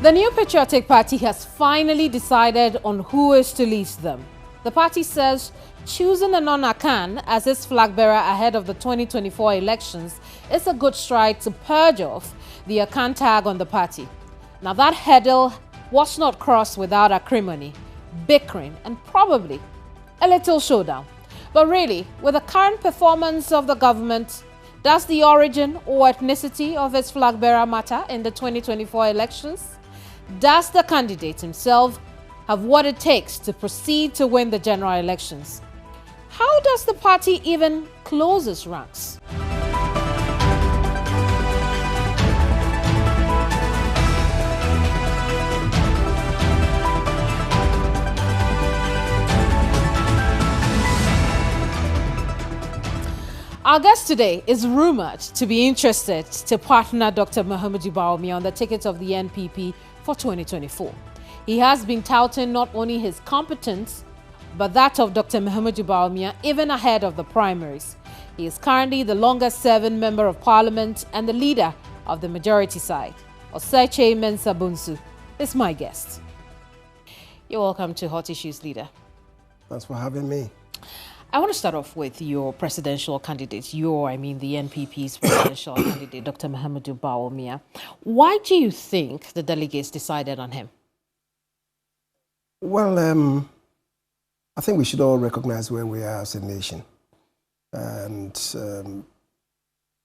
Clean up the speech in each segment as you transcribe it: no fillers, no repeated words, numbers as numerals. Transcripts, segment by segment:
The new patriotic party has finally decided on who is to lead them. The party says choosing the non-Akan as its flag bearer ahead of the 2024 elections is a good stride to purge off the Akan tag on the party. Now that hurdle was not crossed without acrimony, bickering, and probably a little showdown. But really, with the current performance of the government, does the origin or ethnicity of its flag bearer matter in the 2024 elections? Does the candidate himself have what it takes to proceed to win the general elections? How does the party even close its ranks? Our guest today is rumored to be interested to partner Dr. Muhammadu Bawumia on the ticket of the NPP for 2024. He has been touting not only his competence, but that of Dr. Muhammadu Bawumia even ahead of the primaries. He is currently the longest-serving member of parliament and the leader of the majority side. Osei-Kyei-Mensah-Bonsu is my guest. You're welcome to Hot Issues, Leader. Thanks for having me. I want to start off with your presidential candidate, the NPP's presidential candidate, Dr. Muhammadu Bawumia. Why do you think the delegates decided on him? Well, I think we should all recognize where we are as a nation. And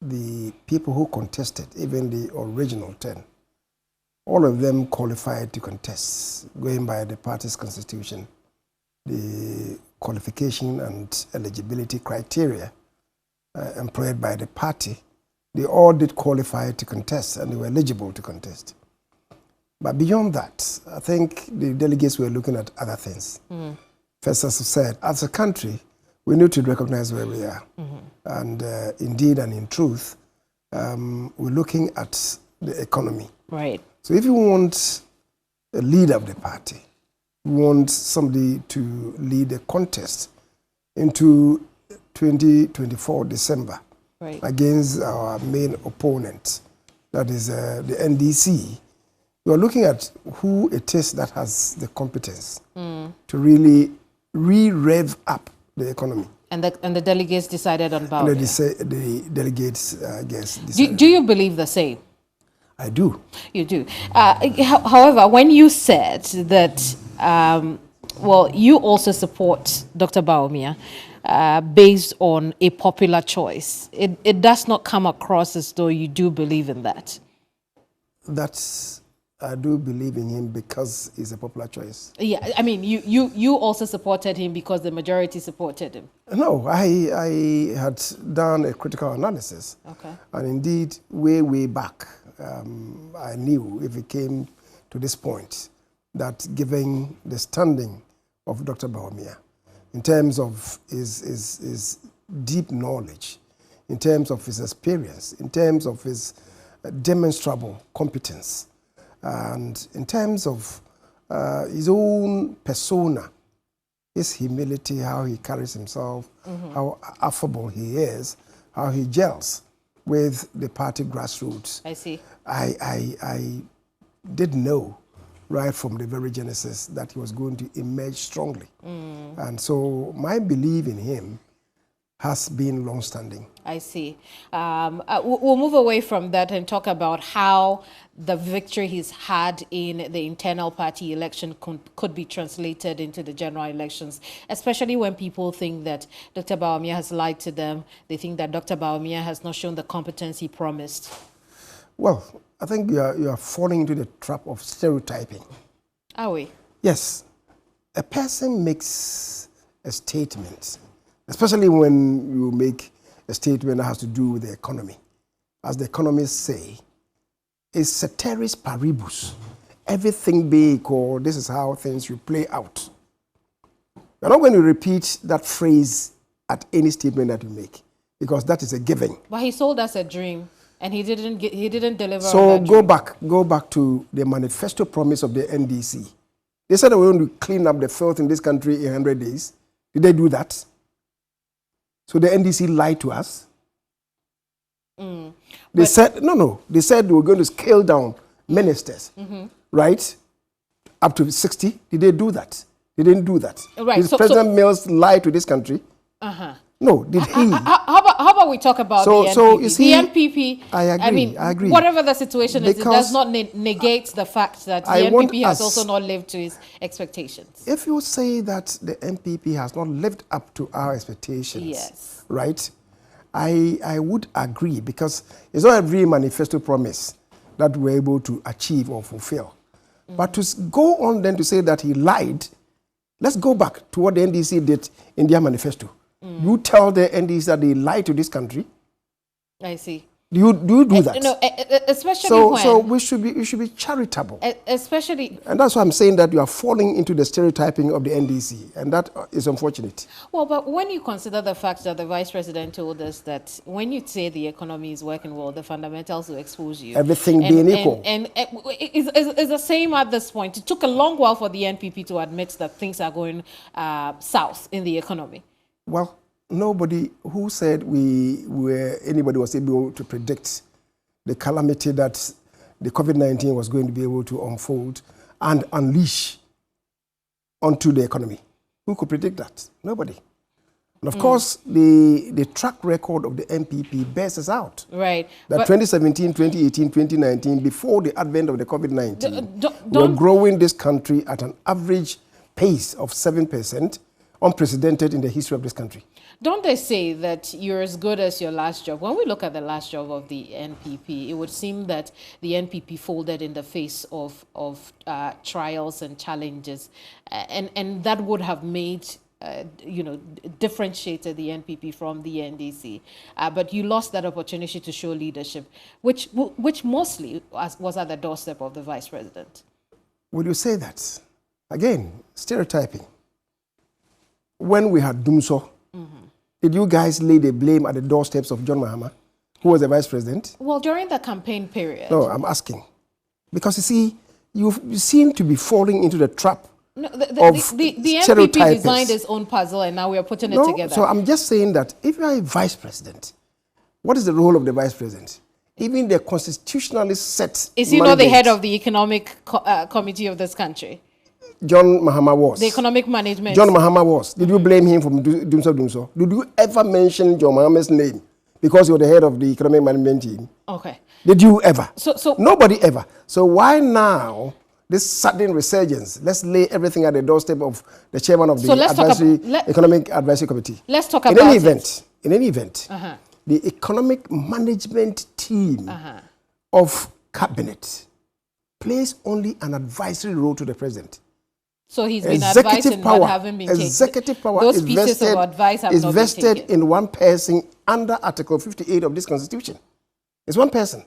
the people who contested, even the original 10, all of them qualified to contest, going by the party's constitution, the qualification and eligibility criteria employed by the party. They all did qualify to contest and they were eligible to contest. But beyond that, I think the delegates were looking at other things. First, as I said, as a country, we need to recognize where we are. And indeed and in truth, we're looking at the economy. Right. So if you want a leader of the party, we want somebody to lead a contest into 2024 December against our main opponent, that is the NDC. We are looking at who it is that has the competence to really rev up the economy. And the delegates decided on Bawumia. The delegates, I guess, decided. Do you believe the same? I do. You do. However, when you said that, well, you also support Dr. Bawumia based on a popular choice, it does not come across as though you do believe in that. I do believe in him because he's a popular choice. Yeah, I mean, you also supported him because the majority supported him. No, I had done a critical analysis. Okay. And indeed, way back, I knew if it came to this point that given the standing of Dr. Bawumia, in terms of his deep knowledge, in terms of his experience, in terms of his demonstrable competence, and in terms of his own persona, his humility, how he carries himself, how affable he is, how he gels with the party grassroots. I see. I did know right from the very genesis that he was going to emerge strongly. And so my belief in him has been long-standing. I see. We'll move away from that and talk about how the victory he's had in the internal party election could be translated into the general elections, especially when people think that Dr. Bawumia has lied to them. They think that Dr. Bawumia has not shown the competence he promised. Well, I think you are falling into the trap of stereotyping. Are we? Yes. A person makes a statement, especially when you make a statement that has to do with the economy. As the economists say, it's ceteris paribus. Everything being equal, this is how things will play out. You're not going to repeat that phrase at any statement that you make, because that is a given. But he sold us a dream, and he didn't deliver. So on that go back to the manifesto promise of the NDC. They said they were going to clean up the filth in this country in 100 days. Did they do that? So the NDC lied to us. They said, no. They said they were going to scale down ministers. right, up to 60. Did they do that? They didn't do that. Right. Did President Mills lie to this country? No, did he? How about we talk about the NPP? So you see, the NPP, I agree. I agree. Whatever the situation is, it does not negate the fact that the NPP has also not lived to its expectations. If you say that the NPP has not lived up to our expectations, yes, right, I would agree, because it's not every manifesto promise that we're able to achieve or fulfill. But to go on then to say that he lied, let's go back to what the NDC did in their manifesto. You tell the NDC that they lied to this country. I see. Do you do that? No, especially so we should be charitable. Especially, and that's why I'm saying that you are falling into the stereotyping of the NDC, and that is unfortunate. Well, but when you consider the fact that the Vice President told us that when you say the economy is working well, the fundamentals will expose you. Everything being equal. And it's the same at this point. It took a long while for the NPP to admit that things are going south in the economy. Well, nobody who said anybody was able to predict the calamity that the COVID-19 was going to be able to unfold and unleash onto the economy. Who could predict that? Nobody. And of course, the track record of the NPP bears us out. Right. That 2017, 2018, 2019, before the advent of the COVID-19, we were growing this country at an average pace of 7%, unprecedented in the history of this country. Don't they say that you're as good as your last job? When we look at the last job of the NPP, it would seem that the NPP folded in the face of trials and challenges, and that would have made, differentiated the NPP from the NDC. But you lost that opportunity to show leadership, which mostly was at the doorstep of the Vice President. Would you say that? Again, stereotyping. When we had Dumso, did you guys lay the blame at the doorsteps of John Mahama, who was the Vice President? Well, during the campaign period. No, I'm asking. Because you see, you seem to be falling into the trap the NPP designed its own puzzle, and now we are putting it together. So I'm just saying that if you are a Vice President, what is the role of the Vice President? Even the constitutionally set Is he not the head of the economic committee of this country? John Mahama was. The economic management. John Mahama was. Did you blame him for Dumso? Did you ever mention John Mahama's name because you were the head of the economic management team? Okay. Did you ever? So nobody ever. So why now this sudden resurgence? Let's lay everything at the doorstep of the chairman of the economic advisory committee. Let's talk about In any event, the economic management team of cabinet plays only an advisory role to the president. So he's been advising but haven't been taken. Executive power Those pieces of advice have not been taken. vested in one person under Article 58 of this Constitution. It's one person.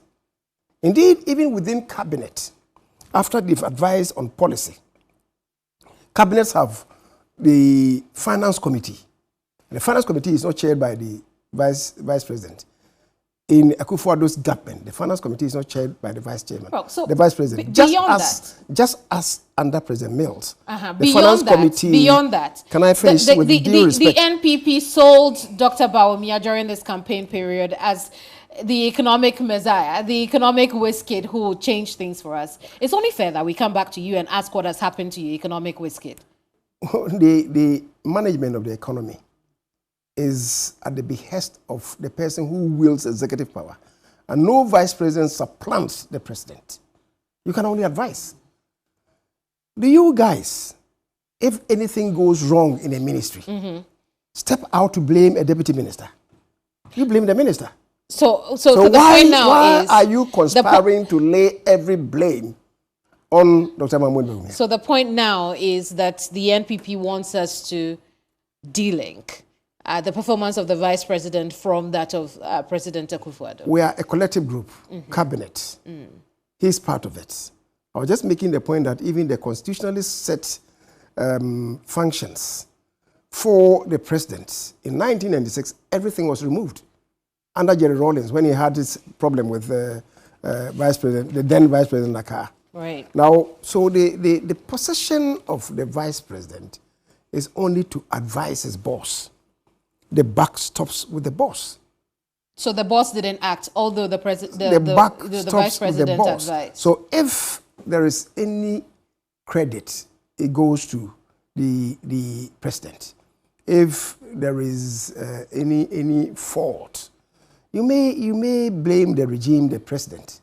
Indeed, even within cabinet, after they've advised on policy, cabinets have the finance committee. The finance committee is not chaired by the vice president. In Akufo-Addo's government, the finance committee is not chaired by the vice chairman, the vice president. Just as under President Mills, the finance committee. Beyond that, can I finish with due respect? The NPP sold Dr. Bawumia during this campaign period as the economic messiah, the economic whiz kid who changed things for us. It's only fair that we come back to you and ask what has happened to your economic whiz kid. The management of the economy is at the behest of the person who wields executive power. And no vice president supplants the president. You can only advise. Do you guys, if anything goes wrong in a ministry, step out to blame a deputy minister? You blame the minister. So the point now why are you conspiring to lay every blame on Dr. Mahmoud Bawumia? So the point now is that the NPP wants us to delink the performance of the vice president from that of President Akufo-Addo. We are a collective group, cabinet. He's part of it. I was just making the point that even the constitutionally set functions for the president, in 1996, everything was removed. Under Jerry Rawlings, when he had this problem with the then Vice President Nakar. Right. Now, so the position of the vice president is only to advise his boss. The buck stops with the boss. So the boss didn't act, although the vice president advised. advised. So if there is any credit, it goes to the president. If there is any fault, you may blame the regime, the president.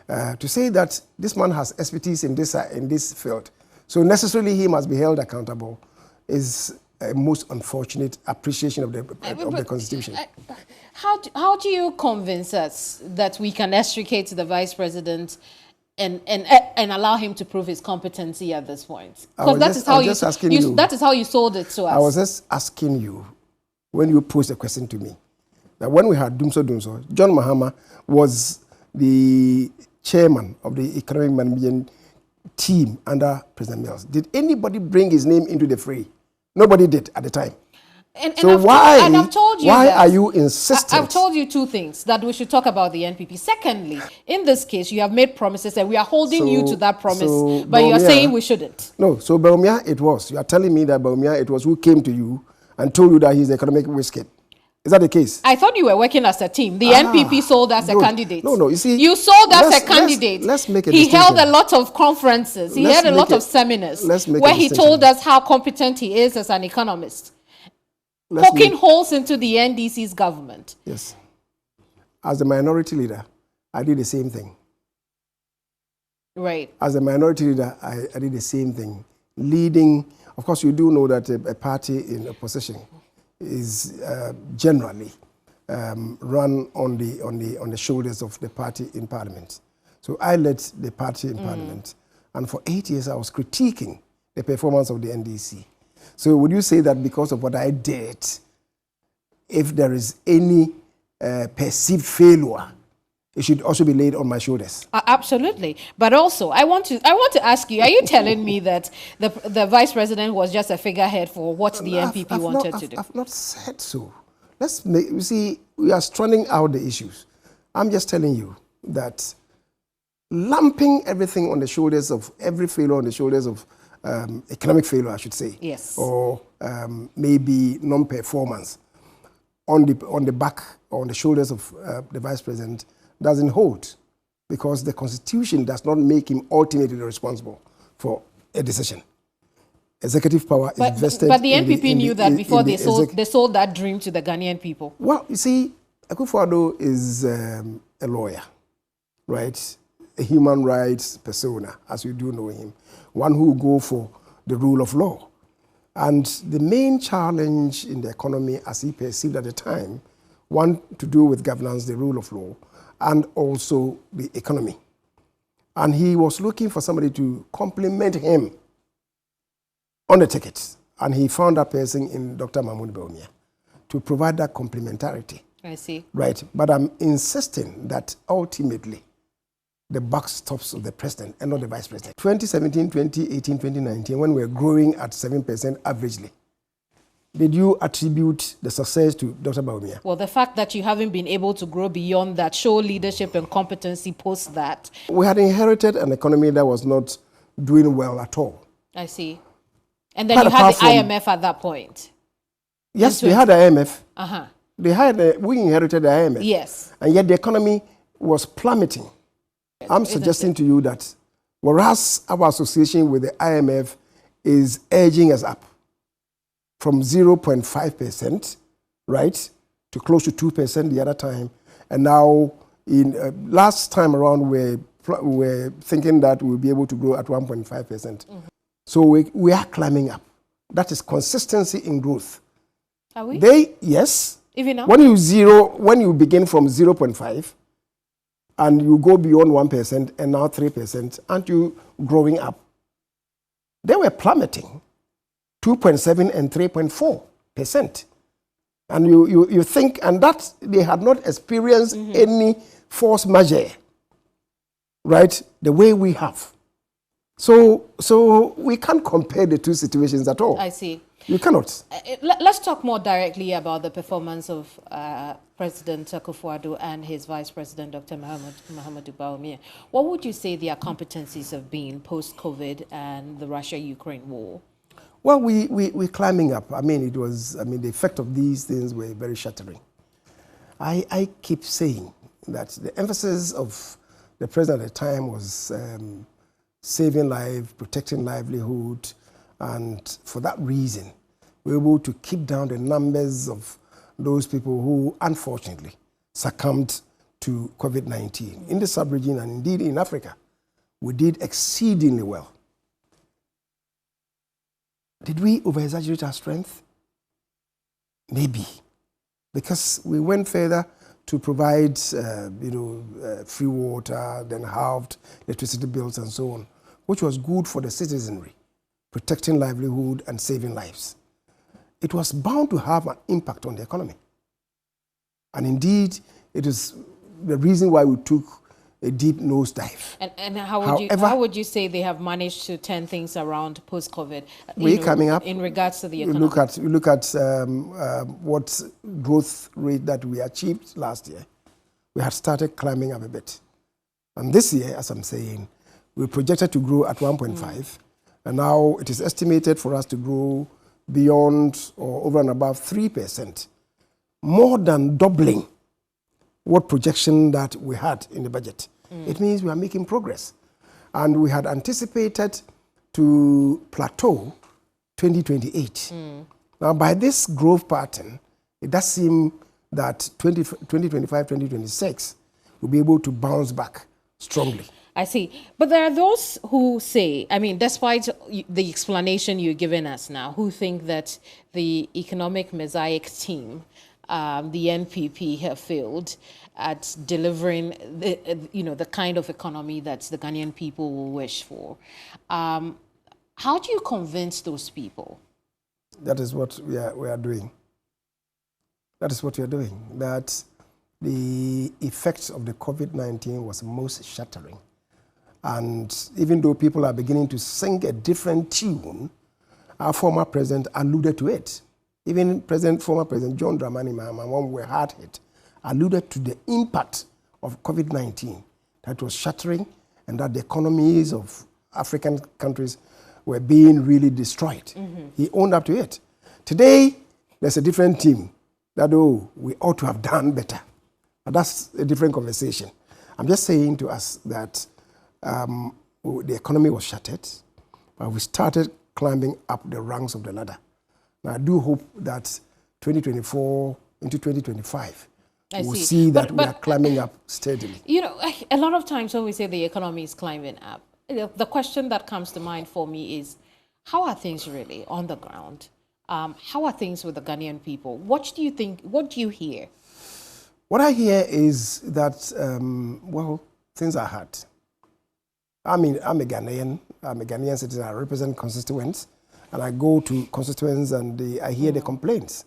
To say that this man has expertise in this field, so necessarily he must be held accountable, is a most unfortunate appreciation of the Constitution. How do you convince us that we can extricate the vice president and allow him to prove his competency at this point? Because that is how you sold it to us. I was just asking you when you posed a question to me that when we had Dumso, John Mahama was the chairman of the economic management team under President Mills. Did anybody bring his name into the fray? Nobody did at the time. So why are you insisting? I've told you two things that we should talk about the NPP. Secondly, in this case, you have made promises and we are holding you to that promise, but Bawumia, you are saying we shouldn't. No, so Bawumia, it was. You are telling me that Bawumia, it was who came to you and told you that he's the economic whiskey. Is that the case? I thought you were working as a team. The NPP sold as a candidate. No, you see. You sold as a candidate. Let's make a He held a lot of conferences. He had a lot of seminars where he told us how competent he is as an economist. Poking holes into the NDC's government. Yes. As a minority leader, I did the same thing. Right. As a minority leader, I did the same thing. Leading, of course, you do know that a party in opposition is generally run on the shoulders of the party in parliament. So I led the party in parliament, and for 8 years I was critiquing the performance of the NDC. So would you say that because of what I did, if there is any perceived failure, it should also be laid on my shoulders? Absolutely. But also, I want to ask you, are you telling me that the vice president was just a figurehead for what the NPP wanted to do? I've not said so. You see, we are stranding out the issues. I'm just telling you that lumping everything on the shoulders of every failure on the shoulders of economic failure, I should say. Yes. Or maybe non-performance on the back or on the shoulders of the vice president doesn't hold, because the Constitution does not make him ultimately responsible for a decision. Executive power is vested. But the NPP knew that before they sold that dream to the Ghanaian people. Well, you see, Akufo-Addo is a lawyer, right? A human rights persona, as you do know him. One who will go for the rule of law. And the main challenge in the economy, as he perceived at the time, one to do with governance, the rule of law, and also the economy. And he was looking for somebody to complement him on the ticket. And he found that person in Dr. Mahmoud Bawumia to provide that complementarity. I see. Right. But I'm insisting that ultimately the buck stops with the president and not the vice president. 2017, 2018, 2019, when we were growing at 7% averagely, did you attribute the success to Dr. Bawumia? Well, the fact that you haven't been able to grow beyond that, show leadership and competency post that. We had inherited an economy that was not doing well at all. I see. And then you had the IMF at that point. Yes, we had the IMF. Uh-huh. We inherited the IMF. Yes. And yet the economy was plummeting. I'm suggesting to you that whereas our association with the IMF is edging us up from 0.5%, right, to close to 2% the other time, and now in last time around we're thinking that we'll be able to grow at 1.5%. So we are climbing up. That is consistency in growth. Are we? Yes. Even now? When you begin from 0.5 and you go beyond 1% and now 3%, aren't you growing up? They were plummeting 2.7 and 3.4%. And you think, and that they had not experienced any force majeure, right, the way we have. So we can't compare the two situations at all. I see. You cannot. Let's talk more directly about the performance of President Akufo-Addo and his Vice President, Dr. Mahamudu Bawumia. What would you say their competencies have been post-COVID and the Russia-Ukraine war? Well, we're climbing up. The effect of these things were very shattering. I keep saying that the emphasis of the president at the time was saving life, protecting livelihood, and for that reason, we're able to keep down the numbers of those people who, unfortunately, succumbed to COVID-19. In the sub-region and indeed in Africa, we did exceedingly well. Did we over-exaggerate our strength? Maybe, because we went further to provide, free water, then halved electricity bills and so on, which was good for the citizenry, protecting livelihood and saving lives. It was bound to have an impact on the economy. And indeed, it is the reason why we took a deep nosedive. And how would you say they have managed to turn things around post-COVID? We're coming up in regards to the economy. We look at what growth rate that we achieved last year. We had started climbing up a bit, and this year, as I'm saying, we projected to grow at 1.5, and now it is estimated for us to grow beyond or over and above 3%, more than doubling what projection that we had in the budget. It means we are making progress. And we had anticipated to plateau 2028. Now, by this growth pattern, it does seem that 2025, 2026 will be able to bounce back strongly. I see. But there are those who say, I mean, despite the explanation you're giving us now, who think that the economic mosaic team, the NPP, have failed at delivering the kind of economy that the Ghanaian people will wish for. How do you convince those people? That is what we are doing. That is what we are doing. That the effects of the COVID-19 was most shattering. And even though people are beginning to sing a different tune, our former president alluded to it. Even former President John Dramani Mahama, when we were hard hit, alluded to the impact of COVID-19, that was shattering and that the economies of African countries were being really destroyed. He owned up to it. Today, there's a different team that, we ought to have done better. But that's a different conversation. I'm just saying to us that the economy was shattered, but we started climbing up the ranks of the ladder. Now, I do hope that 2024 into 2025, we'll see that we are climbing up steadily. You know, a lot of times when we say the economy is climbing up, the question that comes to mind for me is, how are things really on the ground? How are things with the Ghanaian people? What do you think? What do you hear? What I hear is that, things are hard. I mean, I'm a Ghanaian citizen. I represent constituents, and I go to constituents and I hear the complaints.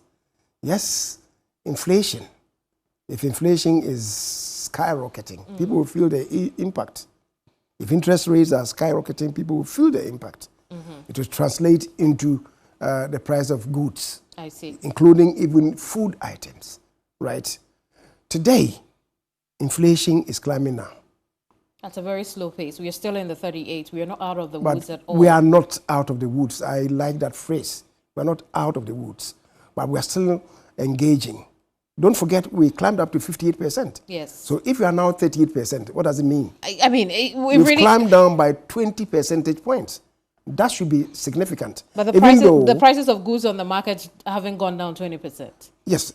Yes, inflation. If inflation is skyrocketing, people will feel the impact. If interest rates are skyrocketing, people will feel the impact. It will translate into the price of goods, I see, including even food items, right? Today, inflation is climbing now. At a very slow pace. We are still in the 38. We are not out of the woods at all. We are not out of the woods. I like that phrase. We're not out of the woods, but we're still engaging. Don't forget, we climbed up to 58%. Yes. So if you are now 38%, what does it mean? I mean, we've really climbed down by 20 percentage points. That should be significant. But the prices of goods on the market haven't gone down 20%. Yes,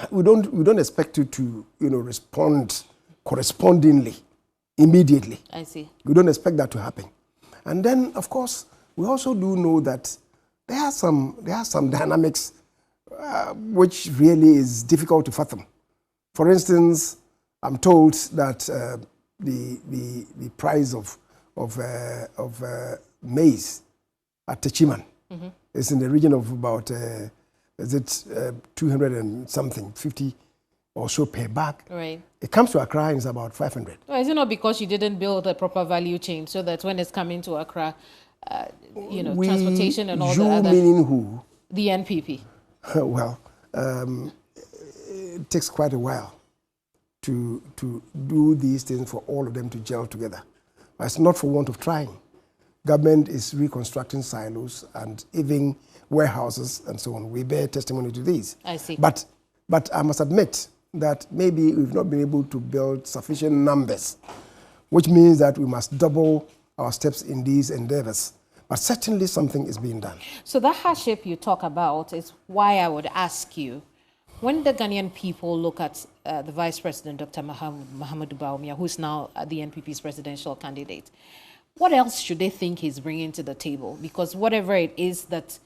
we don't expect you to respond correspondingly immediately. I see. We don't expect that to happen. And then, of course, we also do know that there are some dynamics which really is difficult to fathom. For instance, I'm told that the price of maize at Techiman is in the region of about 200 and something, 50 or so per bag. Right. It comes to Accra and it's about 500. Well, is it not because you didn't build a proper value chain so that when it's coming to Accra, transportation and all that? You meaning who? The NPP. Well, it takes quite a while to do these things for all of them to gel together. But it's not for want of trying. Government is reconstructing silos and even warehouses and so on. We bear testimony to these. I see. But I must admit that maybe we've not been able to build sufficient numbers, which means that we must double our steps in these endeavors. But certainly something is being done. So that hardship you talk about is why I would ask you, when the Ghanaian people look at the Vice President, Dr. Mahamudu Bawumia, who's now the NPP's presidential candidate, what else should they think he's bringing to the table? Because whatever it is that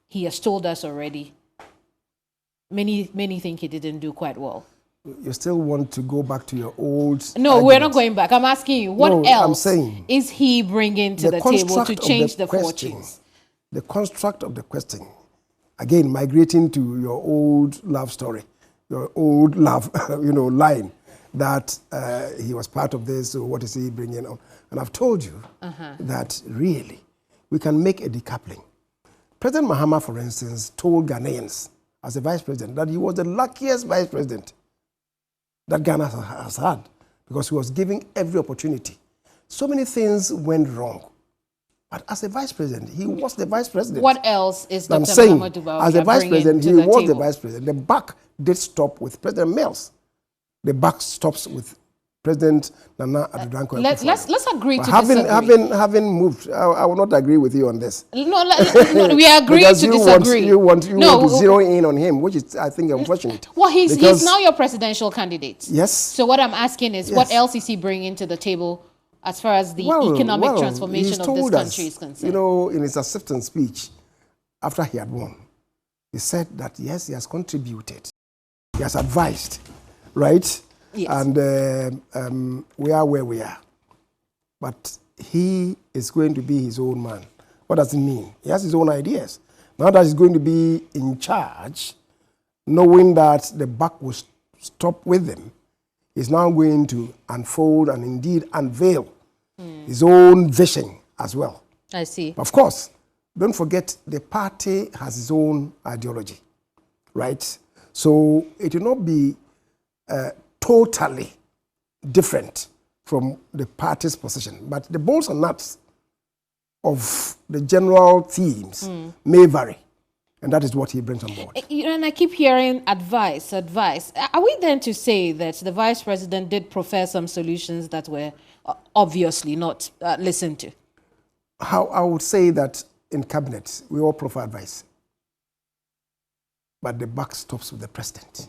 he has told us already, many think he didn't do quite well. You still want to go back to your old... No, argument. we're not going back. I'm asking you, what else I'm saying, is he bringing to the table to change the fortunes? The construct of the question, again, migrating to your old love story, your old love, line, that he was part of this, so what is he bringing on? And I've told you that really, we can make a decoupling. President Mahama, for instance, told Ghanaians, as a vice president, that he was the luckiest vice president that Ghana has had, because he was giving every opportunity. So many things went wrong. But as a vice president, he was the vice president. What else is Dr. Mahamudu Bawumia as a vice president, he was the table? Vice president. The buck did stop with President Mills. The buck stops with President Nana Addo Dankwa. Let's agree to disagree. Having moved, I will not agree with you on this. No, we agree to disagree. You want to zero in on him, which is, I think, unfortunate. Well, he's now your presidential candidate. Yes. So what I'm asking is, what else is he bringing to the table as far as the economic transformation of this country is concerned? In his acceptance speech, after he had won, he said that, yes, he has contributed. He has advised, right? Yes. And we are where we are. But he is going to be his own man. What does it mean? He has his own ideas. Now that he's going to be in charge, knowing that the buck will stop with him, he's now going to unfold and indeed unveil his own vision as well. I see. Of course, don't forget the party has its own ideology, right? So it will not be totally different from the party's position. But the bolts and nuts of the general themes may vary. And that is what he brings on board. And I keep hearing advice. Are we then to say that the vice president did profess some solutions that were obviously not listened to? I would say that in cabinet, we all proffer advice. But the buck stops with the president.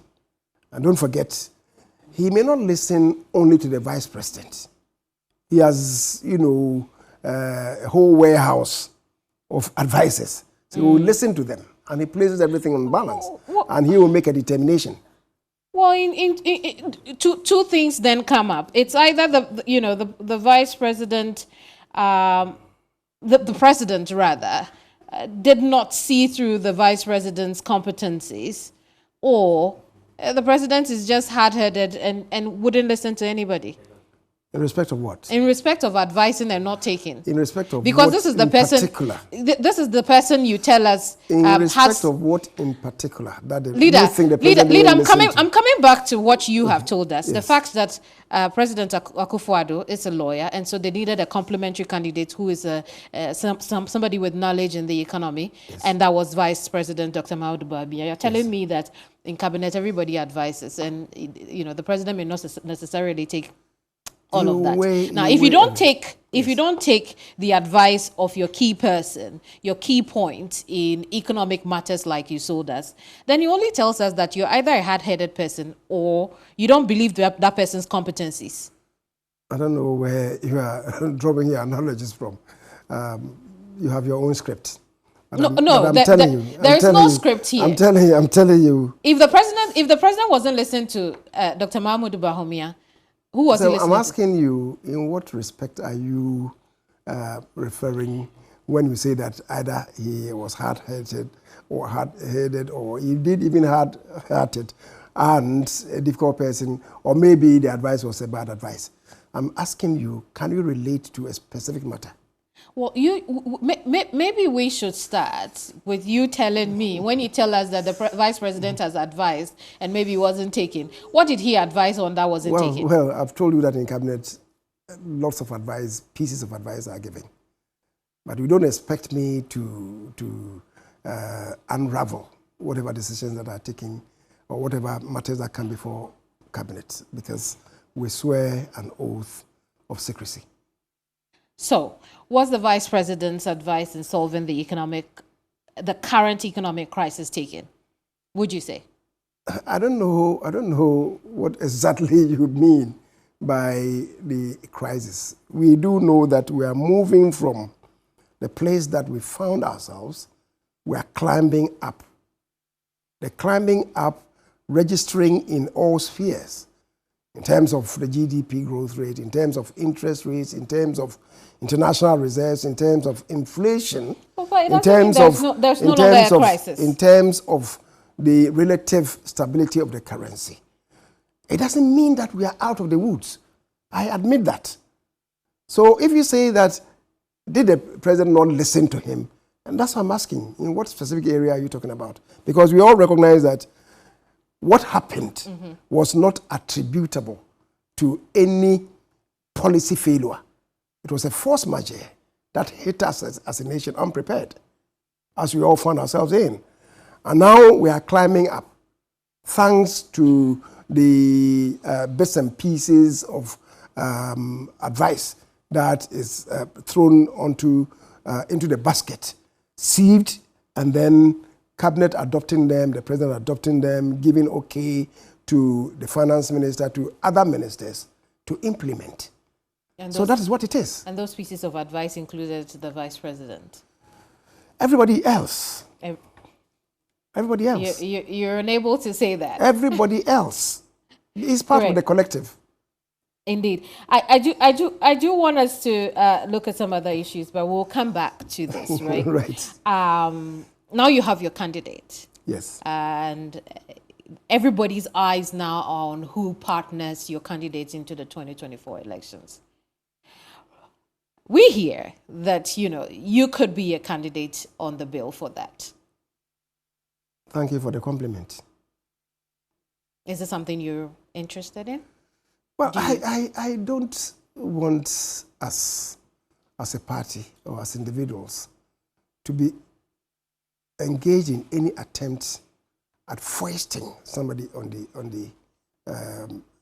And don't forget, he may not listen only to the vice president. He has, a whole warehouse of advisors. So he will listen to them, and he places everything on balance, and he will make a determination. Well, two things then come up. It's either the vice president, the president rather, did not see through the vice president's competencies, or the president is just hard-headed and wouldn't listen to anybody. In respect of what? In respect of advising and not taking. In respect of because what this is the in person, particular? This is the person you tell us in respect of what in particular? That the leader, I'm coming back to what you have told us. Yes. The fact that President Akufo-Addo is a lawyer, and so they needed a complementary candidate who is somebody with knowledge in the economy, yes. And that was Vice President Dr. Mahamudu Bawumia. You're telling me that in cabinet everybody advises, and the president may not necessarily take all of that. Now, if you don't take the advice of your key person, your key point in economic matters like you sold us, then he only tells us that you're either a hard-headed person or you don't believe that person's competencies. I don't know where you are drawing your analogies from. You have your own script. There is no script here. I'm telling you. If the president wasn't listening to Dr. Mahamudu Bawumia, who was he listening I'm asking you, in what respect are you referring when you say that either he was hard-headed, or he did even hard-hearted and a difficult person, or maybe the advice was a bad advice? I'm asking you, can you relate to a specific matter? Well, maybe we should start with you telling me, when you tell us that the vice president has advised and maybe he wasn't taking, what did he advise on that wasn't taken? Well, I've told you that in cabinet, lots of advice, pieces of advice are given. But you don't expect me to unravel whatever decisions that are taken or whatever matters that come before cabinet, because we swear an oath of secrecy. So, what's the Vice President's advice in solving the current economic crisis taken, would you say? I don't know what exactly you mean by the crisis. We do know that we are moving from the place that we found ourselves. We are climbing up. The climbing up, registering in all spheres, in terms of the GDP growth rate, in terms of interest rates, in terms of international reserves, in terms of inflation, in terms of the relative stability of the currency. It doesn't mean that we are out of the woods. I admit that. So if you say that, did the president not listen to him? And that's what I'm asking. In what specific area are you talking about? Because we all recognize that what happened was not attributable to any policy failure. It was a force majeure that hit us as a nation unprepared, as we all found ourselves in. And now we are climbing up, thanks to the bits and pieces of advice that is thrown into the basket, sieved, and then cabinet adopting them, the president adopting them, giving okay to the finance minister, to other ministers to implement. So that is what it is. And those pieces of advice included the vice president? Everybody else. Everybody else. You're unable to say that. Everybody else is part of the collective. Indeed. I do want us to look at some other issues, but we'll come back to this, right? Right. Now you have your candidate. Yes. And everybody's eyes now are on who partners your candidates into the 2024 elections. We hear that, you could be a candidate on the bill for that. Thank you for the compliment. Is it something you're interested in? Well, I don't want us as a party or as individuals to be engaged in any attempt at foisting somebody on the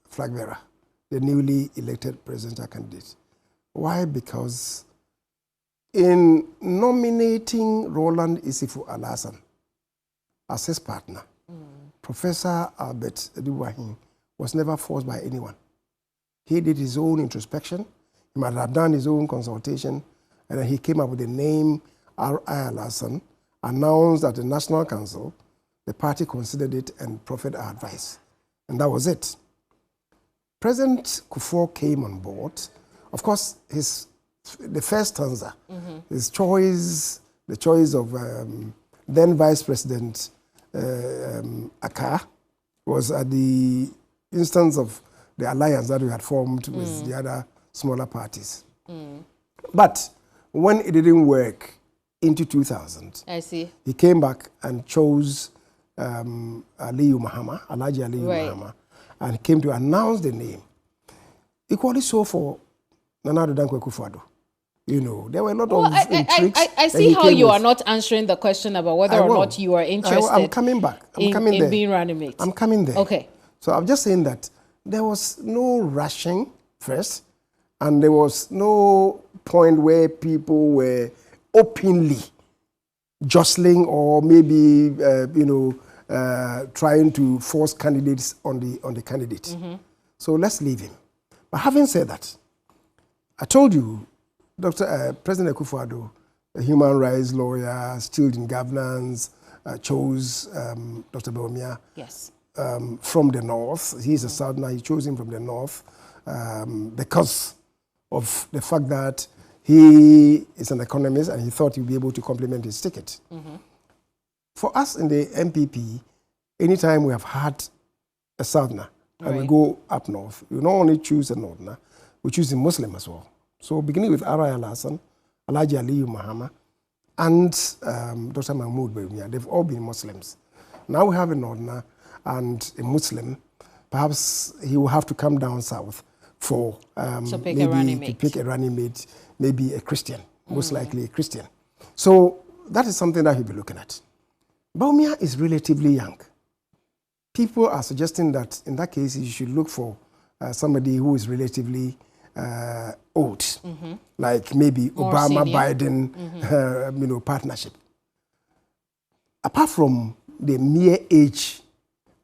flag bearer, the newly elected presidential candidate. Why? Because in nominating Roland Isifu Alasan as his partner, Professor Albert Eduwahin was never forced by anyone. He did his own introspection. He might have done his own consultation, and then he came up with the name R.I. Alasan, announced at the National Council. The party considered it and proffered our advice. And that was it. President Kufuor came on board. Of course, the first stanza, his choice, the choice of then Vice President Akar, was at the instance of the alliance that we had formed with the other smaller parties. But when it didn't work into 2000, I see. He came back and chose Alhaji Aliyu Mahama, and came to announce the name. Equally so for Nana Addo Dankwa Akufo-Addo. There were a lot of intrigues. I see how you are not answering the question about whether or not you are interested. I'm coming back. I'm coming there. Being running mate. I'm coming there. Okay. So I'm just saying that there was no rushing first, and there was no point where people were openly jostling or maybe trying to force candidates on the candidate. So let's leave him. But having said that, I told you, President Akufo-Addo, a human rights lawyer, skilled in governance, chose Dr. Bawumia. Yes. From the north. He's a Southerner. He chose him from the north because of the fact that he is an economist and he thought he'd be able to complement his ticket. For us in the NPP, anytime we have had a Southerner and we go up north, we not only choose a Northerner, we choose a Muslim as well. So beginning with R.I. Alasan, Alhaji Aliyu Mahama, and Dr. Mahmoud Bawumia, they've all been Muslims. Now we have a Northerner and a Muslim. Perhaps he will have to come down south for to pick a running mate, maybe a Christian, most likely a Christian. So that is something that he'll be looking at. Bawumia is relatively young. People are suggesting that in that case you should look for somebody who is relatively old, like maybe More Obama, senior. Biden, partnership. Apart from the mere age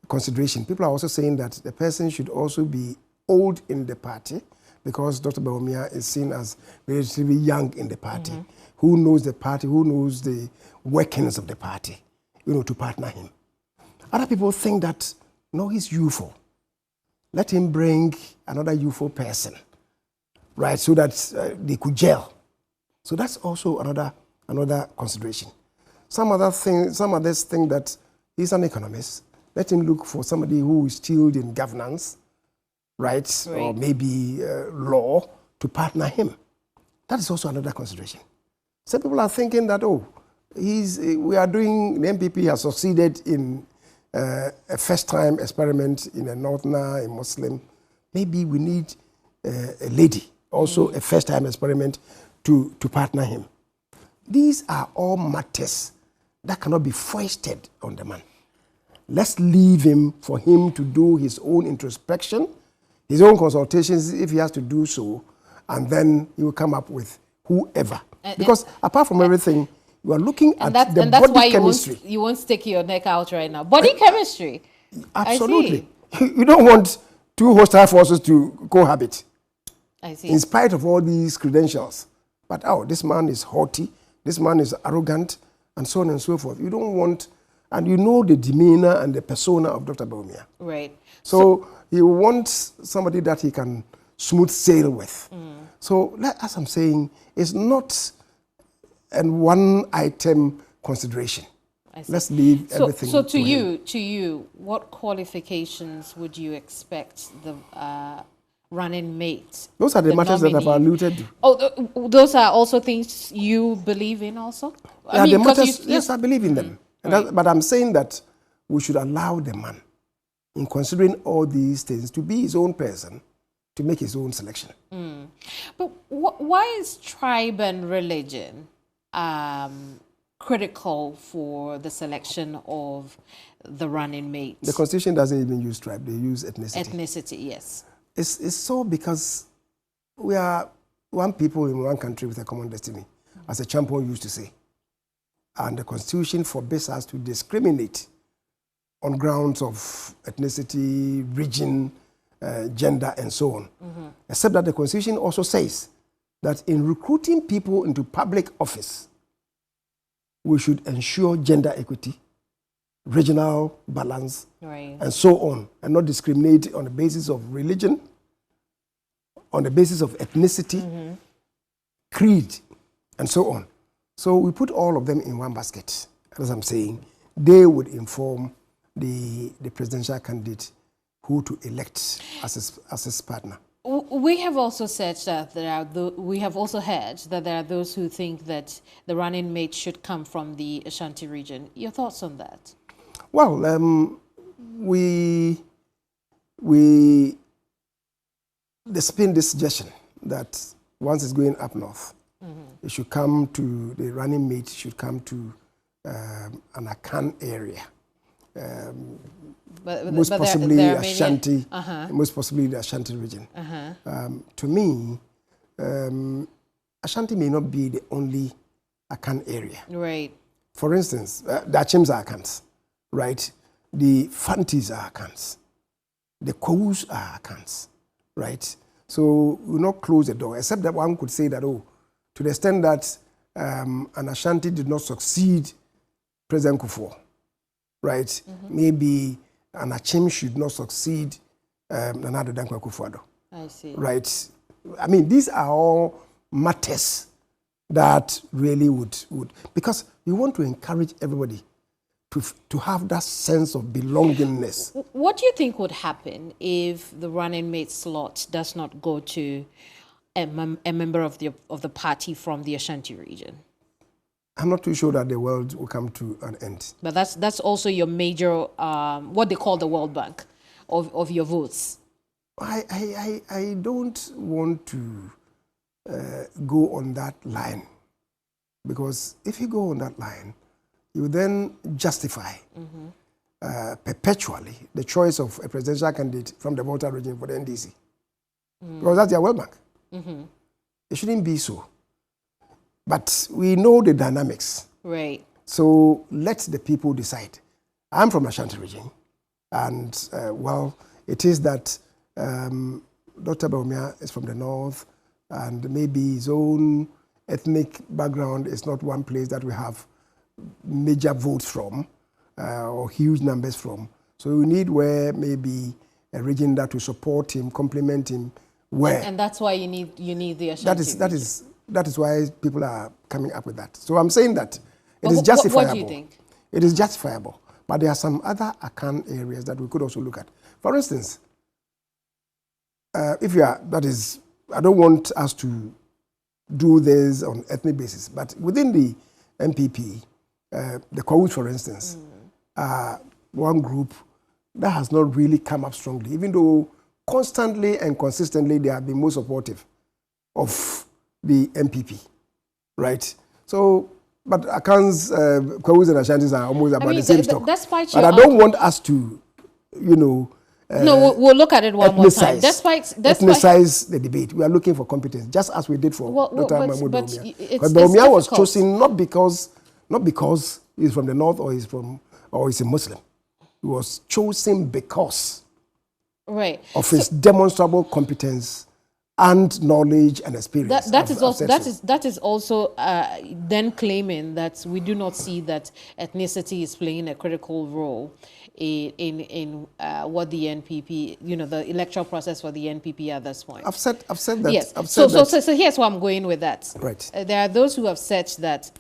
consideration, people are also saying that the person should also be old in the party, because Dr. Bawumia is seen as relatively young in the party, who knows the party, who knows the workings of the party, to partner him. Other people think that, no, he's youthful. Let him bring another youthful person, right, so that they could gel. So that's also another consideration. Some others think that he's an economist. Let him look for somebody who is skilled in governance, right, or maybe law, to partner him. That is also another consideration. Some people are thinking that, the NPP has succeeded in a first-time experiment in a Northerner, a Muslim. Maybe we need a lady, also a first-time experiment, to partner him. These are all matters that cannot be foisted on the man. Let's leave him for him to do his own introspection, his own consultations, if he has to do so, and then he will come up with whoever. Because apart from everything, you are looking at the body chemistry. You won't stick your neck out right now. Body chemistry. Absolutely. You don't want two hostile forces to cohabit. I see. In spite of all these credentials. But, this man is haughty, this man is arrogant, and so on and so forth. You don't want, and you know the demeanor and the persona of Dr. Bawumia. Right. So he wants somebody that he can smooth sail with. So, as I'm saying, it's not a one-item consideration. Let's leave everything. So to you, what qualifications would you expect the running mate? Those are the matters that I've alluded to. Oh, those are also things you believe in also? Yes, I believe in them. But I'm saying that we should allow the man, in considering all these things, to be his own person, to make his own selection. But why is tribe and religion critical for the selection of the running mate? The Constitution doesn't even use tribe, they use ethnicity. Ethnicity, yes. It's so because we are one people in one country with a common destiny, as a champion used to say. And the Constitution forbids us to discriminate on grounds of ethnicity, region, gender, and so on. Except that the Constitution also says that in recruiting people into public office, we should ensure gender equity, regional balance, and so on, and not discriminate on the basis of religion, on the basis of ethnicity, creed, and so on. So we put all of them in one basket. As I'm saying, they would inform the presidential candidate who to elect as his partner. We have also said that we have also heard that there are those who think that the running mate should come from the Ashanti region. Your thoughts on that? Well, they spin this suggestion that once it's going up north, it should come to, the running mate should come to an Akan area. Most possibly Ashanti, most possibly the Ashanti region. To me, Ashanti may not be the only Akan area. Right. For instance, the Achims are Akans, right? The Fantis are Akans. The Kous are Akans, right? So we will not close the door, except that one could say that, to the extent that an Ashanti did not succeed President Kufuor, right? Maybe an Achim should not succeed Nana Addo Dankwa Akufo-Addo. I see. Right? I mean, these are all matters that really would because we want to encourage everybody to have that sense of belongingness. What do you think would happen if the running mate slot does not go to a member of the party from the Ashanti region? I'm not too sure that the world will come to an end. But that's also your major, what they call the World Bank of your votes. I don't want to go on that line, because if you go on that line, you then justify perpetually the choice of a presidential candidate from the Volta region for the NDC. Because that's their World Bank. It shouldn't be so. But we know the dynamics. Right. So let the people decide. I'm from Ashanti region, and well, it is that Dr. Bawumia is from the north, and maybe his own ethnic background is not one place that we have major votes from or huge numbers from. So we need where maybe a region that will support him, complement him. Where and that's why you need the Ashanti that is why people are coming up with that. So I'm saying that it is justifiable. What do you think? It is justifiable, but there are some other Akan areas that we could also look at. For instance, if you are, that is, I don't want us to do this on ethnic basis, but within the NPP, the Kwawus, for instance, one group that has not really come up strongly, even though constantly and consistently they have been most supportive of the NPP, right? So, but Akan's, Kwawus and Ashantis are almost about the same stock. But I don't want us to, you know, no, we'll look at it one more time. Ethnicize the debate. We are looking for competence, just as we did for Dr. Mahmoud Bawumia. Because Bawumia was chosen not because he's from the north or he's a Muslim. He was chosen because of his demonstrable competence and knowledge and experience. That is also then claiming that we do not see that ethnicity is playing a critical role in what the NPP, you know, the electoral process for the NPP at this point. I've said that. Yes. So here's where I'm going with that. Right. There are those who have said that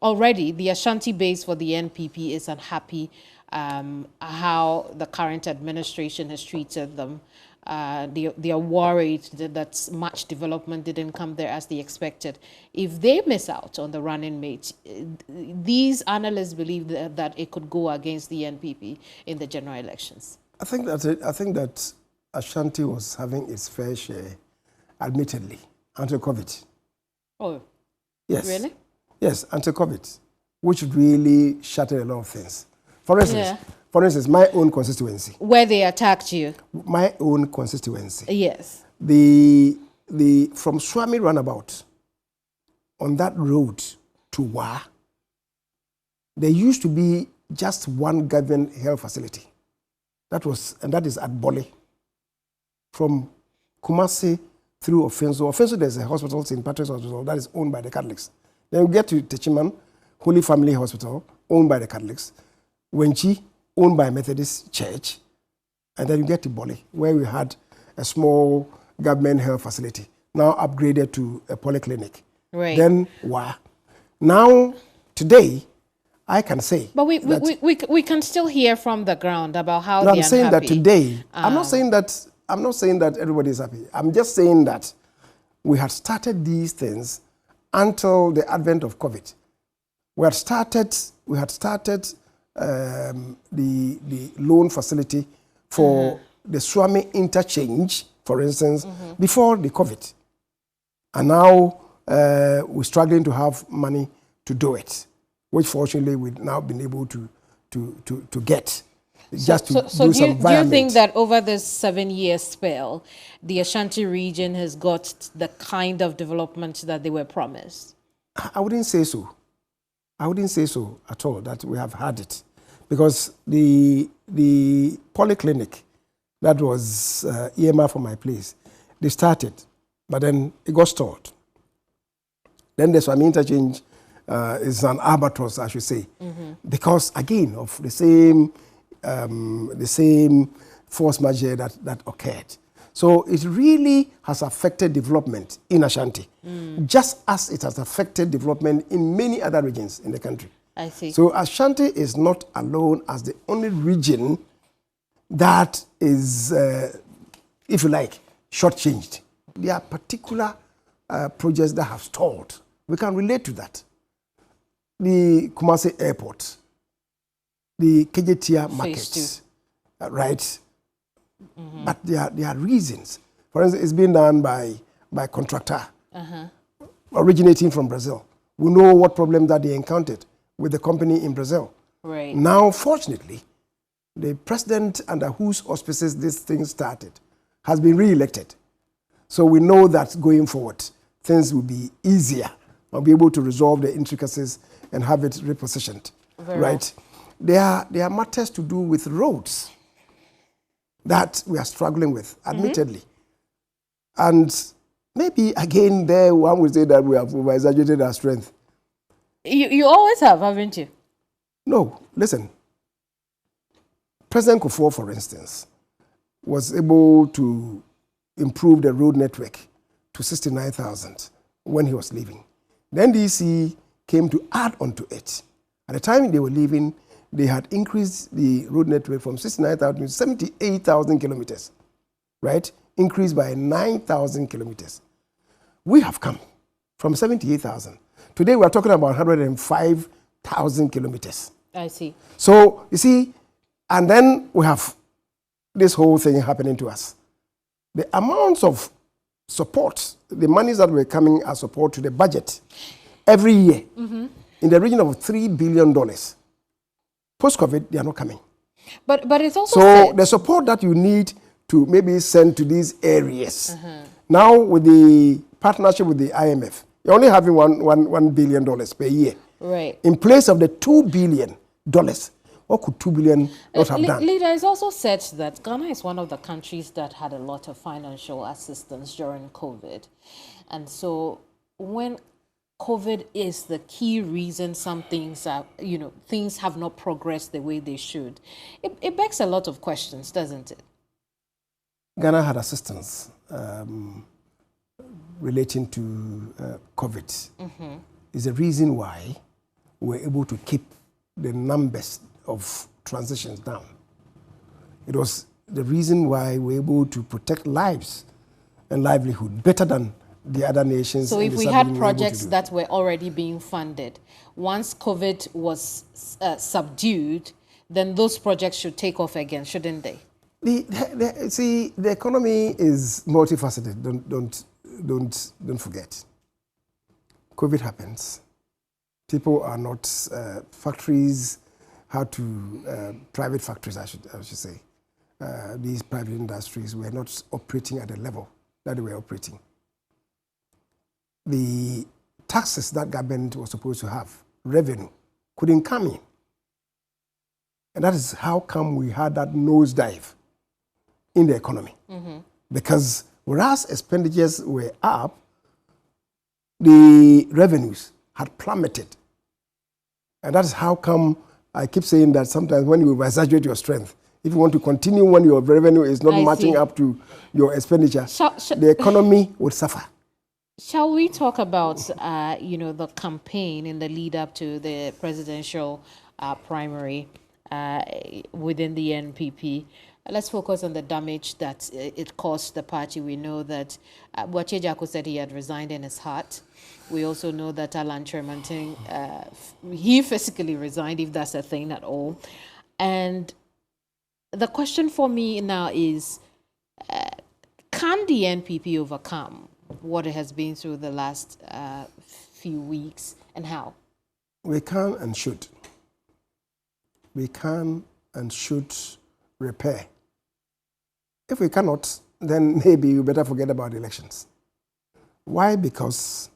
already the Ashanti base for the NPP is unhappy how the current administration has treated them. They are worried that much development didn't come there as they expected. If they miss out on the running mate, these analysts believe that it could go against the NPP in the general elections. I think that Ashanti was having its fair share, admittedly, until COVID. Oh, yes, really? Yes, until COVID, which really shattered a lot of things. For instance, my own constituency. Where they attacked you? My own constituency. Yes. From Swami Runabout, on that road to Wa, there used to be just one government health facility. That is at Bole. From Kumasi through Ofenso, there's a hospital, St. Patrick's Hospital, that is owned by the Catholics. Then we get to Techiman, Holy Family Hospital, owned by the Catholics. Wenchi, owned by Methodist Church, and then you get to Bole, where we had a small government health facility, now upgraded to a polyclinic. Right. Then Wa. Now, today, I can say. But we can still hear from the ground about how they're unhappy. I'm saying that today. I'm not saying that everybody is happy. I'm just saying that we had started these things until the advent of COVID. We had started the loan facility for the Swami interchange, for instance, before the COVID. And now we're struggling to have money to do it, which fortunately we've now been able to get. Do you think that over this 7-year spell, the Ashanti region has got the kind of development that they were promised? I wouldn't say so. I wouldn't say so at all, that we have had it. Because the polyclinic that was earmarked for my place, they started, but then it got stalled. Then there's some interchange, is an albatross, I should say, because again of the same force majeure that occurred. So it really has affected development in Ashanti, just as it has affected development in many other regions in the country. I see. So Ashanti is not alone as the only region that is, if you like, shortchanged. There are particular projects that have stalled. We can relate to that. The Kumasi Airport, the Kejetia markets, right? But there are reasons. For instance, it's been done by contractor, originating from Brazil. We know what problems that they encountered with the company in Brazil. Right. Now, fortunately, the president under whose auspices this thing started has been re-elected. So we know that going forward, things will be easier. We'll be able to resolve the intricacies and have it repositioned, right? Well. There are matters to do with roads that we are struggling with, admittedly. And maybe, again, there one would say that we have over-exaggerated our strength. You always have, haven't you? No, listen. President Kufuor, for instance, was able to improve the road network to 69,000 when he was leaving. The NDC came to add on to it. At the time they were leaving, they had increased the road network from 69,000 to 78,000 kilometers, right? Increased by 9,000 kilometers. We have come from 78,000. Today we are talking about 105,000 kilometers. I see. So, you see, and then we have this whole thing happening to us. The amounts of support, the monies that were coming as support to the budget every year, in the region of $3 billion. Post-COVID, they are not coming. But it's also so the support that you need to maybe send to these areas, now with the partnership with the IMF, you're only having $1 billion per year. Right. In place of the $2 billion. What could $2 billion not have done? Leader, it's also said that Ghana is one of the countries that had a lot of financial assistance during COVID. And so when COVID is the key reason some things are, things have not progressed the way they should, it begs a lot of questions, doesn't it? Ghana had assistance relating to COVID. Is the reason why we're able to keep the numbers of transitions down. It was the reason why we're able to protect lives and livelihood better than the other nations. So if we had projects that were already being funded, once COVID was subdued, then those projects should take off again, shouldn't they? See, the economy is multifaceted. Don't forget. COVID happens. People are not factories. Private factories, I should say. These private industries were not operating at the level that they were operating. The taxes that government was supposed to have, revenue, couldn't come in. And that is how come we had that nosedive in the economy. Because whereas expenditures were up, the revenues had plummeted. And that is how come I keep saying that sometimes when you exaggerate your strength, if you want to continue when your revenue is not matching up to your expenditure, the economy would suffer. Shall we talk about, the campaign in the lead up to the presidential primary within the NPP? Let's focus on the damage that it caused the party. We know that Boakye Jaako said he had resigned in his heart. We also know that Alan Tremantin, he physically resigned, if that's a thing at all. And the question for me now is, can the NPP overcome what it has been through the last few weeks, and how? We can and should. We can and should repair. If we cannot, then maybe we better forget about elections. Why? Because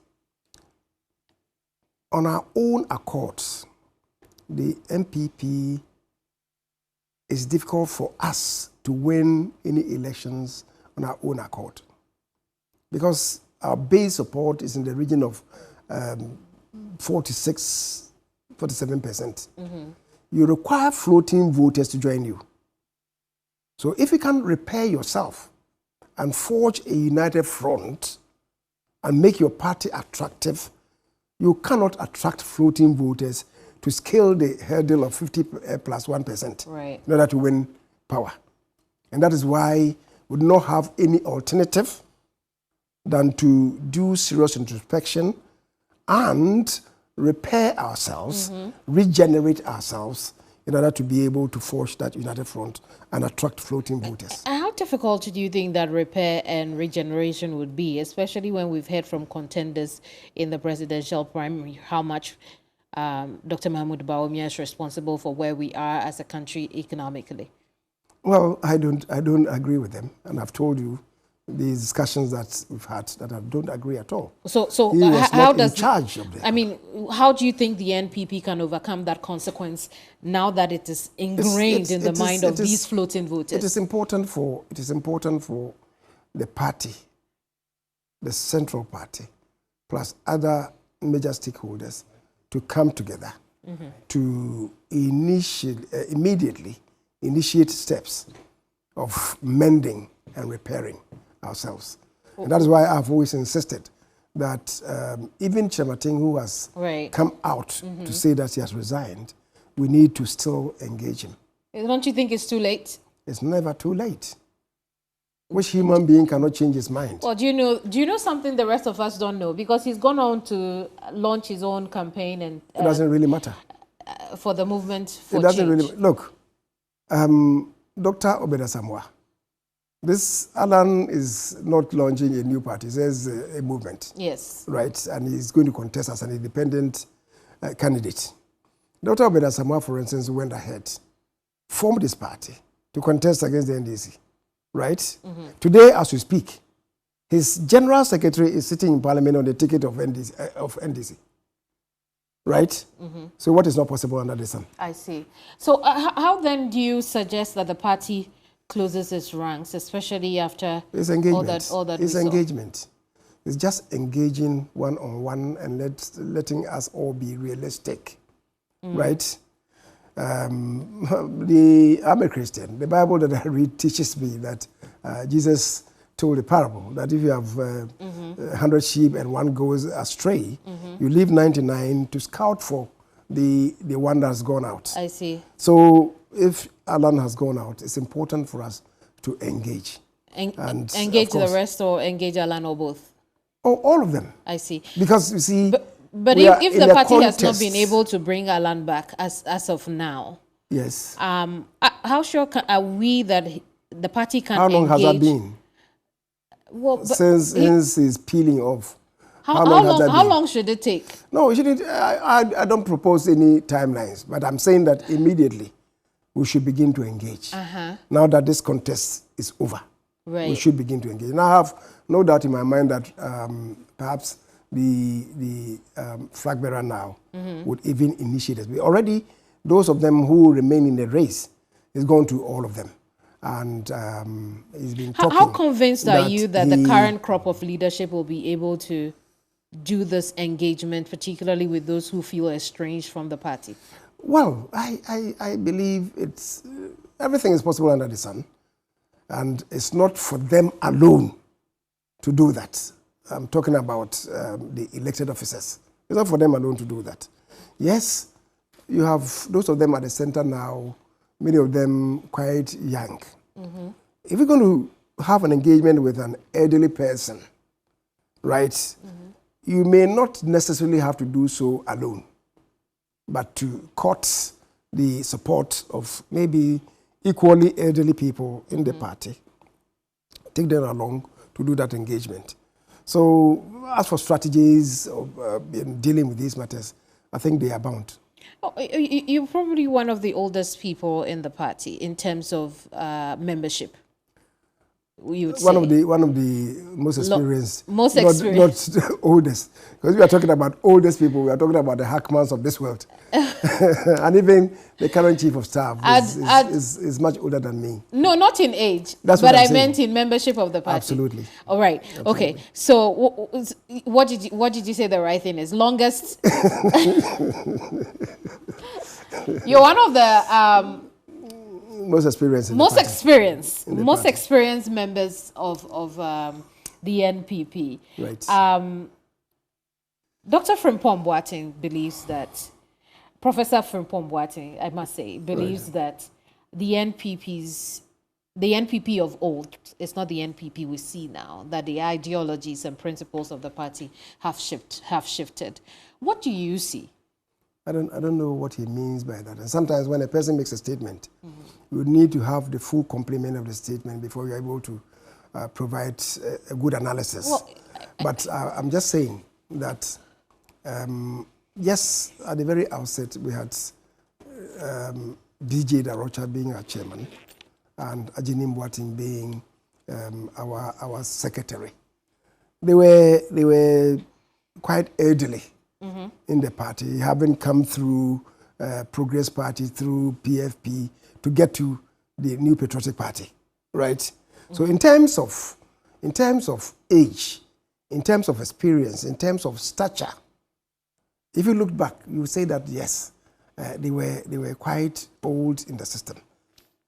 on our own accords, the NPP is difficult for us to win any elections on our own accord. Because our base support is in the region of 47%. You require floating voters to join you. So if you can repair yourself and forge a united front and make your party attractive, you cannot attract floating voters to scale the hurdle of 50 plus 1% in order to win power. And that is why we do not have any alternative than to do serious introspection and repair ourselves, regenerate ourselves in order to be able to forge that united front and attract floating voters. How difficult do you think that repair and regeneration would be, especially when we've heard from contenders in the presidential primary how much Dr. Mahmoud Bawumia is responsible for where we are as a country economically? Well, I don't agree with them, and I've told you the discussions that we've had that I don't agree at all. So he was how not does in charge of them? I mean, how do you think the NPP can overcome that consequence now that it is ingrained in the mind of these floating voters? It is important for the party, the central party, plus other major stakeholders to come together to immediately initiate steps of mending and repairing ourselves. And that is why I've always insisted that even Chemating, who has come out to say that he has resigned, we need to still engage him. Don't you think it's too late? It's never too late. Which human being cannot change his mind? Well, do you know something the rest of us don't know? Because he's gone on to launch his own campaign, and it doesn't really matter for the movement for change. It doesn't change. really look. Dr. Obeda-Samoa, this Alan is not launching a new party. There's a movement. Yes. Right, and he's going to contest as an independent candidate. Dr. Obeda-Samoa, for instance, went ahead, formed this party to contest against the NDC. Right? Today, as we speak, his general secretary is sitting in parliament on the ticket of NDC. Right? So what is not possible under the sun? I see. So how then do you suggest that the party closes its ranks, especially after it's engagement. all that it's engagement. It's just engaging one-on-one and letting us all be realistic. Right? I'm a Christian. The Bible that I read teaches me that Jesus told a parable that if you have 100 sheep and one goes astray, you leave 99 to scout for the one that's gone out. I see. So if Alan has gone out, it's important for us to engage. And engage the rest, or engage Alan, or both? Oh, all of them. I see. Because you see... But if the party has not been able to bring Alan back as of now, yes. How sure are we that the party can engage? How long has that been? Well, since he's peeling off. How long should it take? No, it shouldn't. I don't propose any timelines, but I'm saying that immediately we should begin to engage. Now that this contest is over, we should begin to engage. And I have no doubt in my mind that perhaps the flag bearer now would even initiate it. Already, those of them who remain in the race is gone to all of them. And he's been talking. How convinced are you that the current crop of leadership will be able to do this engagement, particularly with those who feel estranged from the party? Well, I believe everything is possible under the sun. And it's not for them alone to do that. I'm talking about the elected officers. It's not for them alone to do that. Yes, you have those of them at the center now, many of them quite young. If you're going to have an engagement with an elderly person, right, you may not necessarily have to do so alone, but to court the support of maybe equally elderly people in the party, take them along to do that engagement. So, as for strategies in dealing with these matters, I think they abound. Oh, you're probably one of the oldest people in the party in terms of membership. You would say. One of the most experienced. Most experienced. Not the oldest. Because we are talking about oldest people, we are talking about the Hackmans of this world. And even the current chief of staff is much older than me. No, not in age. That's but what I'm I meant in membership of the party. Absolutely. All right. Absolutely. Okay. So what did you say the right thing is? Longest. You're one of the most experienced members of the NPP. Right. Dr. Frimpong Boateng believes that, Professor Frimpong Boateng, I must say, believes that the NPP of old is not the NPP we see now, that the ideologies and principles of the party have shifted. What do you see? I don't know what he means by that. And sometimes when a person makes a statement, you need to have the full complement of the statement before you're able to provide a good analysis. Well, but I'm just saying that, yes, at the very outset, we had DJ Darocha being our chairman and Ajini Boateng being our secretary. They were quite elderly in the party, having come through Progress Party, through PFP to get to the New Patriotic Party, right? So in terms of age, in terms of experience, in terms of stature, if you look back, you will say that yes, they were quite old in the system.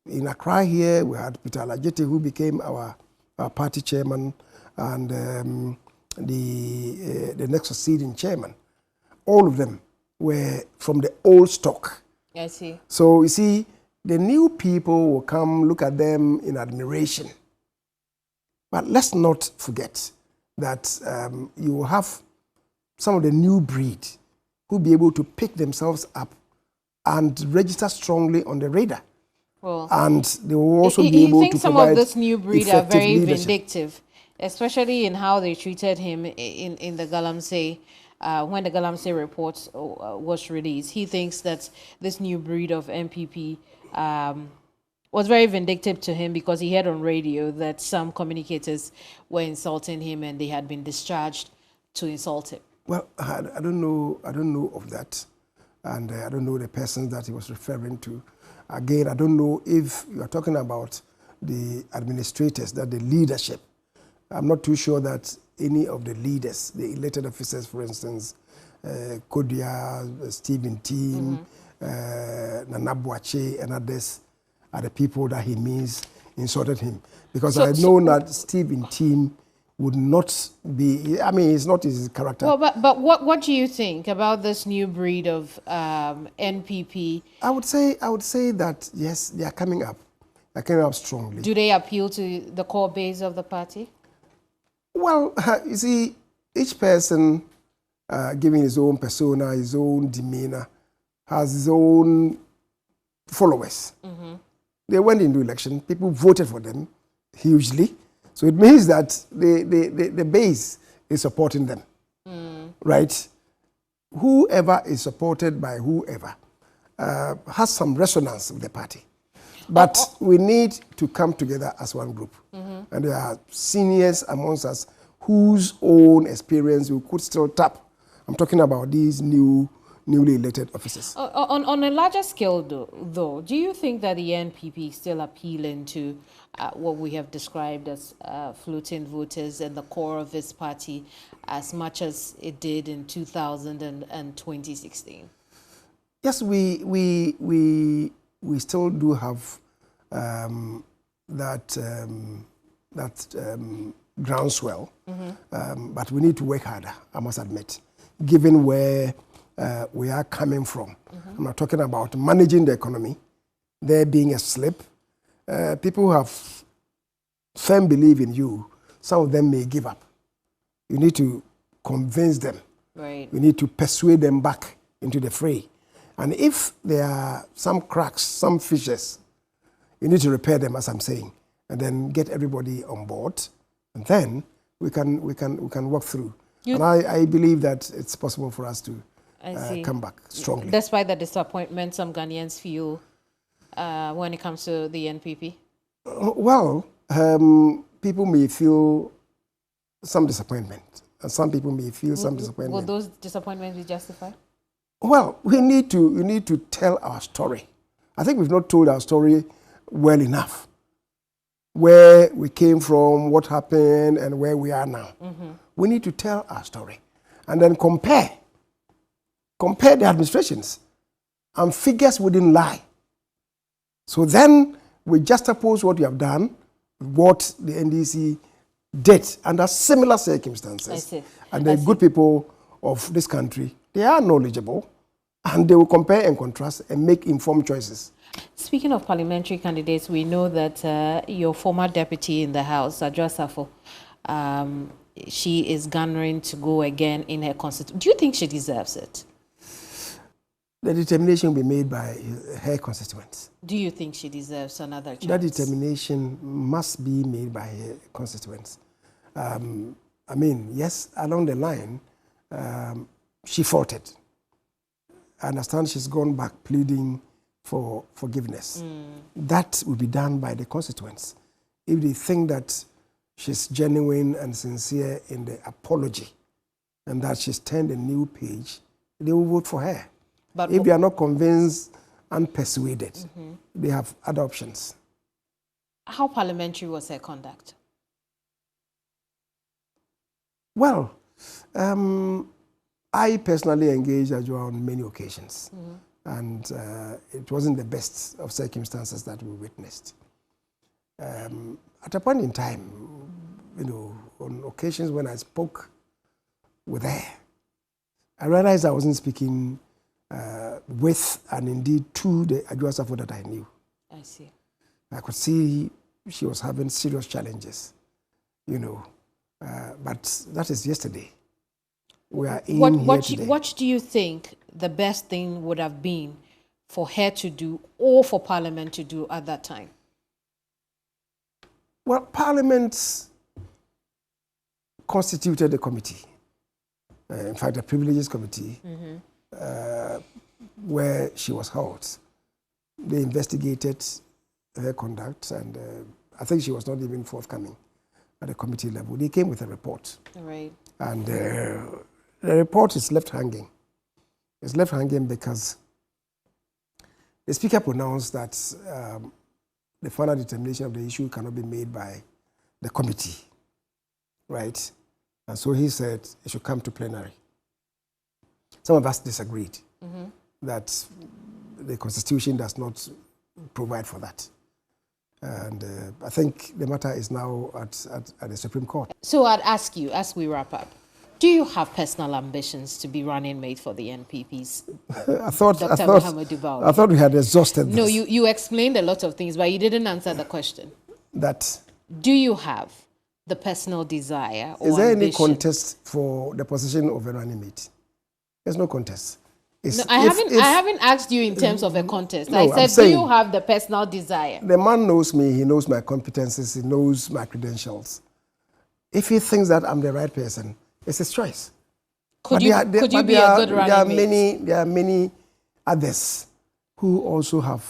In Accra here, we had Peter Alajete, who became our party chairman, and the next succeeding chairman. All of them were from the old stock. I see. So you see, the new people will come look at them in admiration. But let's not forget that you will have some of the new breed who will be able to pick themselves up and register strongly on the radar. Well, and they will also be able to provide. Some of this new breed are very leadership. Vindictive, especially in how they treated him in the Galamsey. When the Galamsey report was released, he thinks that this new breed of NPP was very vindictive to him because he heard on radio that some communicators were insulting him and they had been discharged to insult him. Well, I don't know of that, and I don't know the persons that he was referring to. Again, I don't know if you are talking about the administrators, that the leadership. I'm not too sure that any of the leaders, the elected officers, for instance, Kodia, Stephen Team, Nana Boache, and others, are the people that he means insulted him. Because I know that Stephen Team would not be, I mean, it's not his character. Well, but what do you think about this new breed of NPP? I would say that, yes, they are coming up. They're coming up strongly. Do they appeal to the core base of the party? Well, you see, each person giving his own persona, his own demeanor, has his own followers. They went into election, people voted for them hugely. So it means that the base is supporting them, right? Whoever is supported by whoever has some resonance with the party. But we need to come together as one group. And there are seniors amongst us whose own experience we could still tap. I'm talking about these newly elected officers. On a larger scale, though, do you think that the NPP is still appealing to what we have described as floating voters and the core of this party as much as it did in 2000 and 2016? Yes, we still do have that groundswell, but we need to work harder, I must admit, given where we are coming from. I'm not talking about managing the economy, there being a slip. People who have firm belief in you, some of them may give up. You need to convince them. Right. We need to persuade them back into the fray. And if there are some cracks, some fissures, you need to repair them, as I'm saying, and then get everybody on board, and then we can work through. And I believe that it's possible for us to come back strongly. Despite the disappointment some Ghanaians feel when it comes to the NPP? Well, people may feel some disappointment, and some people may feel some disappointment. Will those disappointments be justified? Well, we need to tell our story. I think we've not told our story well enough. Where we came from, what happened, and where we are now. We need to tell our story, and then compare the administrations, and figures wouldn't lie. So then we juxtapose what we have done, what the NDC did under similar circumstances. I see. And the good people of this country, they are knowledgeable, and they will compare and contrast and make informed choices. Speaking of parliamentary candidates, we know that your former deputy in the House, Adjoa Safo, she is garnering to go again in her constituency. Do you think she deserves it? The determination will be made by her constituents. Do you think she deserves another chance? That determination must be made by her constituents. I mean, yes, along the line, she fought it. I understand she's gone back pleading for forgiveness. That will be done by the constituents. if they think that she's genuine and sincere in the apology and that she's turned a new page, they will vote for her. But if they are not convinced and persuaded, they have other options. How parliamentary was her conduct? Well, I personally engaged Ajua on many occasions, and it wasn't the best of circumstances that we witnessed. At a point in time, you know, on occasions when I spoke with her, I realized I wasn't speaking with and indeed to the Ajua Safo that I knew. I see. I could see she was having serious challenges, you know, but that is yesterday. We are in here today. What do you think the best thing would have been for her to do or for Parliament to do at that time? Well, Parliament constituted a committee, in fact, a privileges committee, where she was held. They investigated her conduct, and I think she was not even forthcoming at the committee level. They came with a report. Right. And the report is left hanging. It's left hanging because the Speaker pronounced that the final determination of the issue cannot be made by the committee, right? And so he said it should come to plenary. Some of us disagreed that the Constitution does not provide for that. And I think the matter is now at the Supreme Court. So I'd ask you, as we wrap up, do you have personal ambitions to be running mate for the NPP's? I thought we had exhausted this. No, you explained a lot of things, but you didn't answer the question. That? Do you have the personal desire or Is there ambition? any contest for the position of a running mate? There's no contest. No, I haven't asked you in terms of a contest. No, I said, do you have the personal desire? The man knows me. He knows my competences. He knows my credentials. If he thinks that I'm the right person, it's his choice. Could you be a good running mate? There are many others who also have.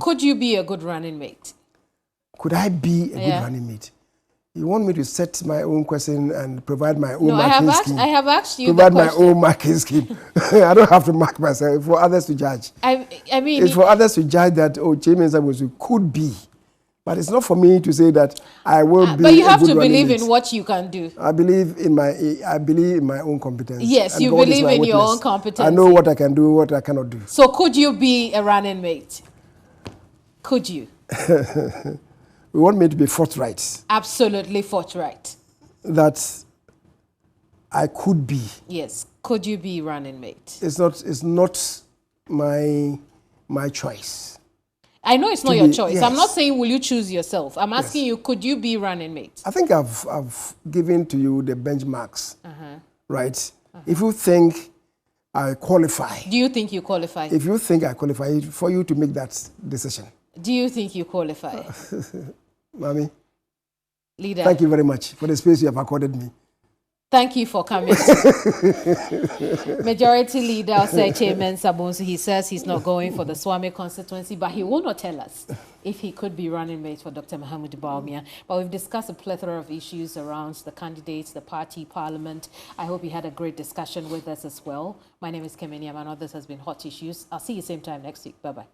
Could you be a good running mate? Could I be a good running mate? You want me to set my own question and provide my own marking scheme? I have asked you provide my own marking scheme. I don't have to mark myself for others to judge. I mean, it's for others to judge that Kyei-Mensah-Bonsu could be. But it's not for me to say that I will be. But you have to believe in what you can do. I believe in my own competence. Yes, you believe in your own competence. I know what I can do, what I cannot do. So could you be a running mate? Could you? We want me to be forthright. Absolutely forthright. That I could be. Yes. Could you be running mate? It's not my choice. I know it's not your choice. Yes. I'm not saying will you choose yourself. I'm asking you, could you be running mate? I think I've given to you the benchmarks, right? If you think I qualify. Do you think you qualify? If you think I qualify, for you to make that decision. Do you think you qualify? Mami, Leader. Thank you very much for the space you have accorded me. Thank you for coming. Majority Leader Osei-Kyei-Mensah-Bonsu, he says he's not going for the Swami constituency, but he will not tell us if he could be running mate for Dr. Mahamudu Bawumia. But we've discussed a plethora of issues around the candidates, the party, parliament. I hope you had a great discussion with us as well. My name is Kemeni Amano. This has been Hot Issues. I'll see you same time next week. Bye-bye.